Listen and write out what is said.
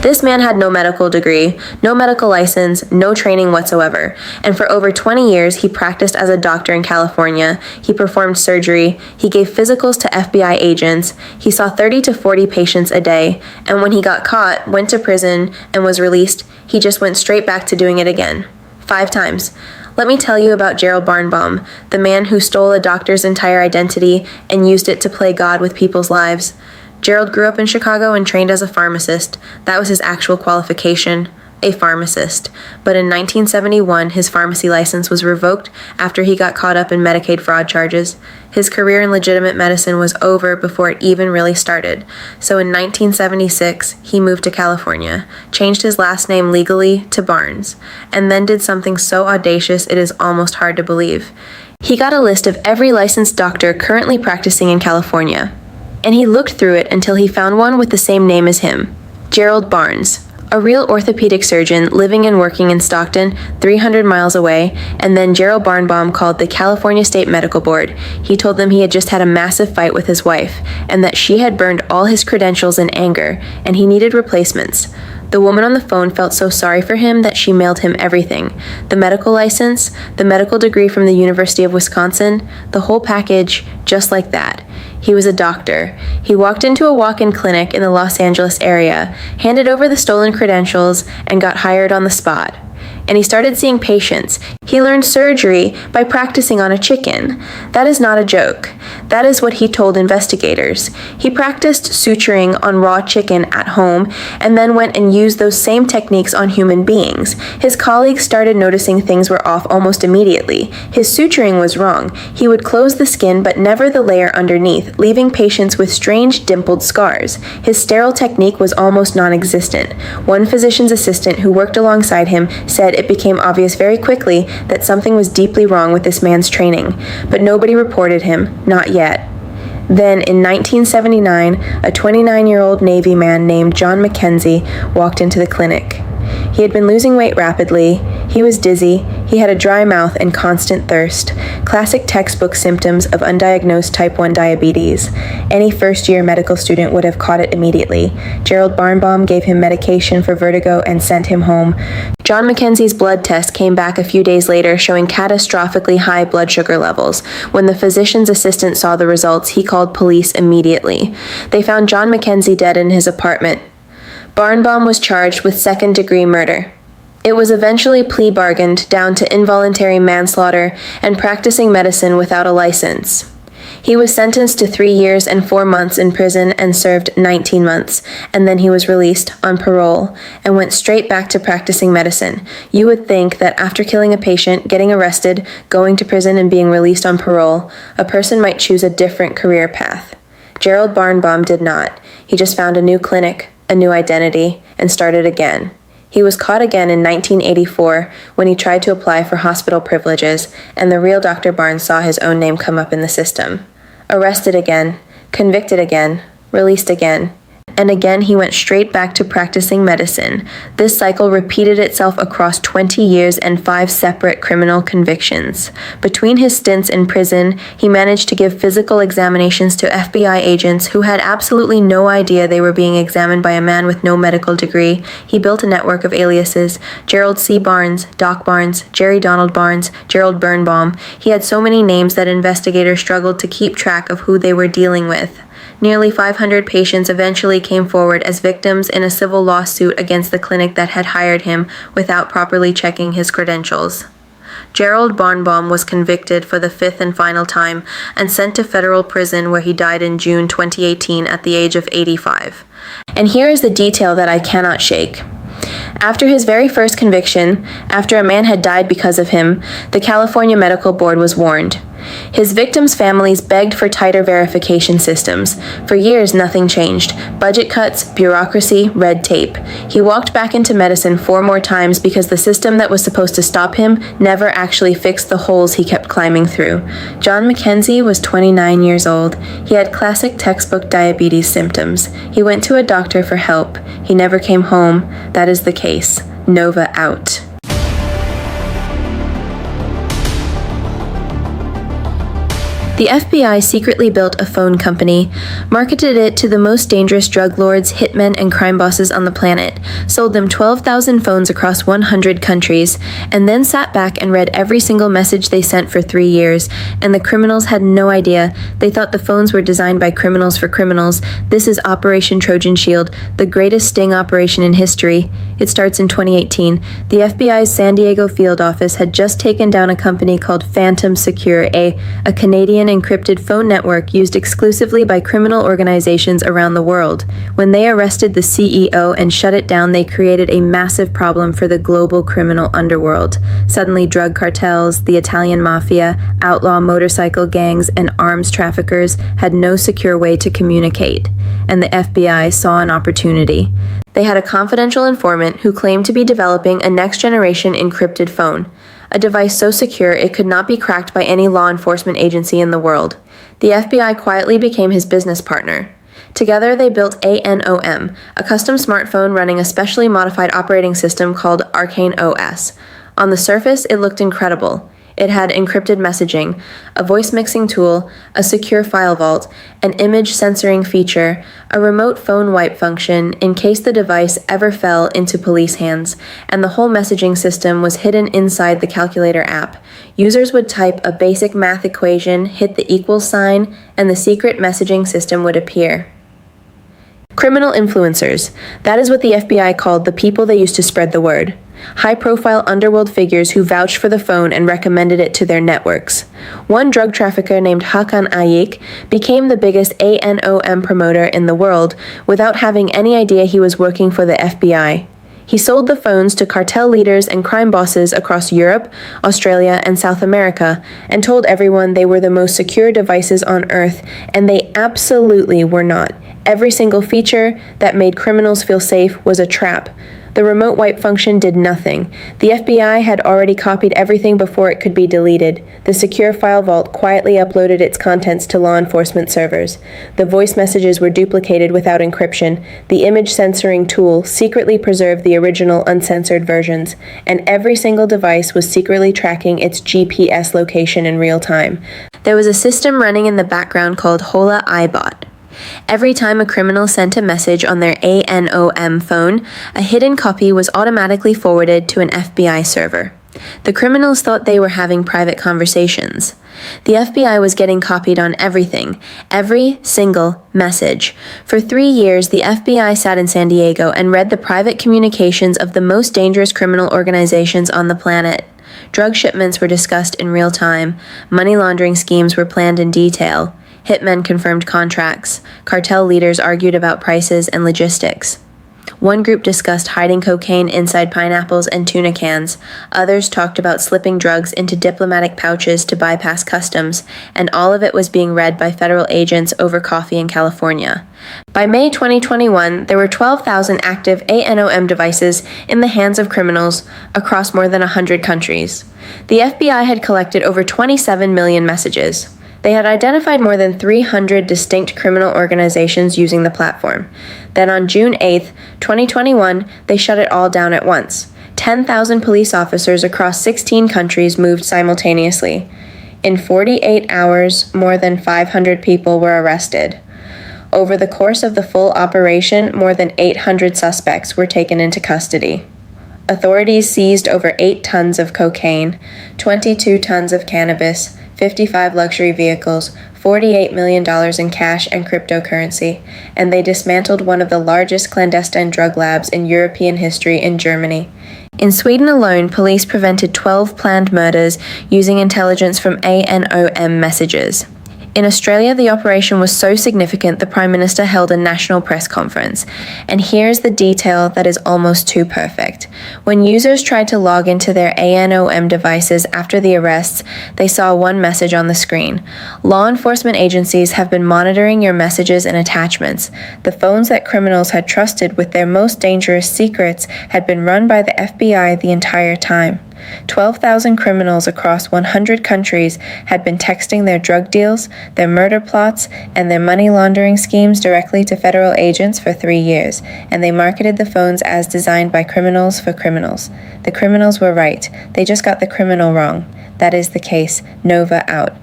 This man had no medical degree, no medical license, no training whatsoever, and for over 20 years he practiced as a doctor in California. He performed surgery, he gave physicals to FBI agents, he saw 30 to 40 patients a day, and when he got caught, went to prison, and was released, he just went straight back to doing it again. 5 times. Let me tell you about Gerald Barnbaum, the man who stole a doctor's entire identity and used it to play God with people's lives. Gerald grew up in Chicago and trained as a pharmacist. That was his actual qualification, a pharmacist. But in 1971, his pharmacy license was revoked after he got caught up in Medicaid fraud charges. His career in legitimate medicine was over before it even really started. So in 1976, he moved to California, changed his last name legally to Barnes, and then did something so audacious it is almost hard to believe. He got a list of every licensed doctor currently practicing in California, and he looked through it until he found one with the same name as him, Gerald Barnes, a real orthopedic surgeon living and working in Stockton, 300 miles away, and then Gerald Barnbaum called the California State Medical Board. He told them he had just had a massive fight with his wife, and that she had burned all his credentials in anger, and he needed replacements. The woman on the phone felt so sorry for him that she mailed him everything. The medical license, the medical degree from the University of Wisconsin, the whole package, just like that. He was a doctor. He walked into a walk-in clinic in the Los Angeles area, handed over the stolen credentials, and got hired on the spot. And he started seeing patients. He learned surgery by practicing on a chicken. That is not a joke. That is what he told investigators. He practiced suturing on raw chicken at home and then went and used those same techniques on human beings. His colleagues started noticing things were off almost immediately. His suturing was wrong. He would close the skin but never the layer underneath, leaving patients with strange dimpled scars. His sterile technique was almost non-existent. One physician's assistant who worked alongside him said it became obvious very quickly that something was deeply wrong with this man's training, but nobody reported him, not yet. Then, in 1979, a 29-year-old Navy man named John Mackenzie walked into the clinic. He had been losing weight rapidly, he was dizzy, he had a dry mouth and constant thirst, classic textbook symptoms of undiagnosed type 1 diabetes. Any first-year medical student would have caught it immediately. Gerald Barnbaum gave him medication for vertigo and sent him home. John Mackenzie's blood test came back a few days later showing catastrophically high blood sugar levels. When the physician's assistant saw the results, he called police immediately. They found John Mackenzie dead in his apartment. Barnbaum was charged with second-degree murder. It was eventually plea bargained down to involuntary manslaughter and practicing medicine without a license. He was sentenced to 3 years and 4 months in prison and served 19 months, and then he was released on parole and went straight back to practicing medicine. You would think that after killing a patient, getting arrested, going to prison, and being released on parole, a person might choose a different career path. Gerald Barnbaum did not. He just found a new clinic, a new identity, and started again. He was caught again in 1984 when he tried to apply for hospital privileges, and the real Dr. Barnes saw his own name come up in the system. Arrested again, convicted again, released again, and again he went straight back to practicing medicine. This cycle repeated itself across 20 years and 5 separate criminal convictions. Between his stints in prison, he managed to give physical examinations to FBI agents who had absolutely no idea they were being examined by a man with no medical degree. He built a network of aliases: Gerald C. Barnes, Doc Barnes, Jerry Donald Barnes, Gerald Birnbaum. He had so many names that investigators struggled to keep track of who they were dealing with. Nearly 500 patients eventually came forward as victims in a civil lawsuit against the clinic that had hired him without properly checking his credentials. Gerald Barnbaum was convicted for the 5th and final time and sent to federal prison where he died in June 2018 at the age of 85. And here is the detail that I cannot shake. After his very first conviction, after a man had died because of him, the California Medical Board was warned. His victims' families begged for tighter verification systems. For years, nothing changed. Budget cuts, bureaucracy, red tape. He walked back into medicine 4 more times because the system that was supposed to stop him never actually fixed the holes he kept climbing through. John Mackenzie was 29 years old. He had classic textbook diabetes symptoms. He went to a doctor for help. He never came home. That is the case. Nova out. The FBI secretly built a phone company, marketed it to the most dangerous drug lords, hitmen, and crime bosses on the planet, sold them 12,000 phones across 100 countries, and then sat back and read every single message they sent for 3 years, and the criminals had no idea. They thought the phones were designed by criminals for criminals. This is Operation Trojan Shield, the greatest sting operation in history. It starts in 2018. The FBI's San Diego field office had just taken down a company called Phantom Secure, a Canadian encrypted phone network used exclusively by criminal organizations around the world. When they arrested the CEO and shut it down, they created a massive problem for the global criminal underworld. Suddenly, drug cartels, the Italian mafia, outlaw motorcycle gangs, and arms traffickers had no secure way to communicate, and the FBI saw an opportunity. They had a confidential informant who claimed to be developing a next-generation encrypted phone, a device so secure it could not be cracked by any law enforcement agency in the world. The FBI quietly became his business partner. Together, they built ANOM, a custom smartphone running a specially modified operating system called Arcane OS. On the surface, it looked incredible. It had encrypted messaging, a voice mixing tool, a secure file vault, an image censoring feature, a remote phone wipe function in case the device ever fell into police hands, and the whole messaging system was hidden inside the calculator app. Users would type a basic math equation, hit the equals sign, and the secret messaging system would appear. Criminal influencers. That is what the FBI called the people they used to spread the word. High-profile underworld figures who vouched for the phone and recommended it to their networks. One drug trafficker named Hakan Ayik became the biggest ANOM promoter in the world without having any idea he was working for the FBI. He sold the phones to cartel leaders and crime bosses across Europe, Australia, and South America, and told everyone they were the most secure devices on Earth, and they absolutely were not. Every single feature that made criminals feel safe was a trap. The remote wipe function did nothing. The FBI had already copied everything before it could be deleted. The secure file vault quietly uploaded its contents to law enforcement servers. The voice messages were duplicated without encryption. The image censoring tool secretly preserved the original uncensored versions, and every single device was secretly tracking its GPS location in real time. There was a system running in the background called Hola iBot. Every time a criminal sent a message on their ANOM phone, a hidden copy was automatically forwarded to an FBI server. The criminals thought they were having private conversations. The FBI was getting copied on everything, every single message. For 3 years, the FBI sat in San Diego and read the private communications of the most dangerous criminal organizations on the planet. Drug shipments were discussed in real time. Money laundering schemes were planned in detail. Hitmen confirmed contracts. Cartel leaders argued about prices and logistics. One group discussed hiding cocaine inside pineapples and tuna cans. Others talked about slipping drugs into diplomatic pouches to bypass customs, and all of it was being read by federal agents over coffee in California. By May 2021, there were 12,000 active ANOM devices in the hands of criminals across more than 100 countries. The FBI had collected over 27 million messages. They had identified more than 300 distinct criminal organizations using the platform. Then on June 8, 2021, they shut it all down at once. 10,000 police officers across 16 countries moved simultaneously. In 48 hours, more than 500 people were arrested. Over the course of the full operation, more than 800 suspects were taken into custody. Authorities seized over 8 tons of cocaine, 22 tons of cannabis, 55 luxury vehicles, $48 million in cash and cryptocurrency, and they dismantled one of the largest clandestine drug labs in European history in Germany. In Sweden alone, police prevented 12 planned murders using intelligence from ANOM messages. In Australia, the operation was so significant the Prime Minister held a national press conference. And here's the detail that is almost too perfect. When users tried to log into their ANOM devices after the arrests, they saw one message on the screen. Law enforcement agencies have been monitoring your messages and attachments. The phones that criminals had trusted with their most dangerous secrets had been run by the FBI the entire time. 12,000 criminals across 100 countries had been texting their drug deals, their murder plots, and their money laundering schemes directly to federal agents for 3 years, and they marketed the phones as designed by criminals for criminals. The criminals were right. They just got the criminal wrong. That is the case. Nova out.